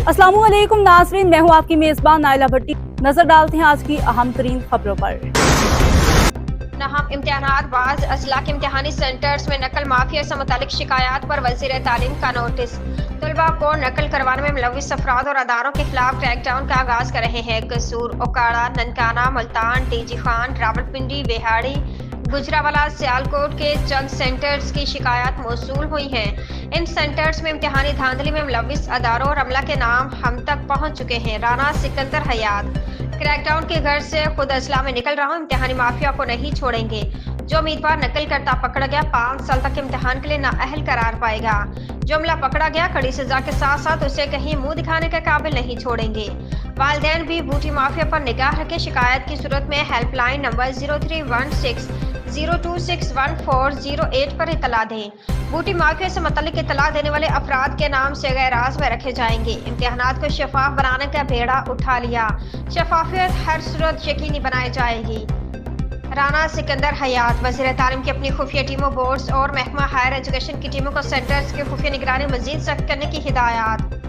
अस्सलामु अलैकुम नाज़रीन, मैं हूँ आपकी मेज़बान नाइला भट्टी। नजर डालते हैं आज की अहम तरीन खबरों पर। नाहम इम्तिहानात बाज़ अजला के इम्तिहानी सेंटर्स में नकल माफिया से मुतालिक शिकायत पर वज़ीर तालीम का नोटिस। तलबा को नकल करवाने में मुलव्विस अफराद और अदारों के खिलाफ क्रैकडाउन का आगाज कर रहे हैं। कसूर, ओकाड़ा, ननकाना, मुल्तान, टीजी खान, रावलपिंडी, बेहाड़ी, गुजरावाला, सियालकोट के चंद सेंटर्स की शिकायत मौसूल हुई हैं। इन सेंटर्स में इम्तिहानी धांधली में मुलव्विस अदारों और अमला के नाम हम तक पहुंच चुके हैं। राना सिकंदर हयात, क्रैकडाउन के घर से खुद असला में निकल रहा हूं, इम्तिहानी माफिया को नहीं छोड़ेंगे। जो उम्मीदवार नकल करता पकड़ा गया 5 साल तक इम्तिहान के लिए नाअहल करार पाएगा। जो अमला पकड़ा गया कड़ी सजा के साथ साथ उसे कहीं मुंह दिखाने के काबिल नहीं छोड़ेंगे। वालिदैन भी बूटी माफिया पर निगाह रखे। शिकायत की सूरत में हेल्पलाइन नंबर 0316026140 पर इतला दें। बूटी माफिया से मुतल्लिक इतला देने वाले अफराद के नाम से गैराज में रखे जाएंगे। इम्तिहानात को शफाफ बनाने का बेड़ा उठा लिया। शफाफियत हर सूरत यकीनी बनाई जाएगी। राना सिकंदर हयात, वज़ीर तालीम की अपनी खुफिया टीमों, बोर्ड्स और महकमा हायर एजुकेशन की टीमों को सेंटर्स की खुफिया निगरानी मजीद सख्त करने की हिदायत।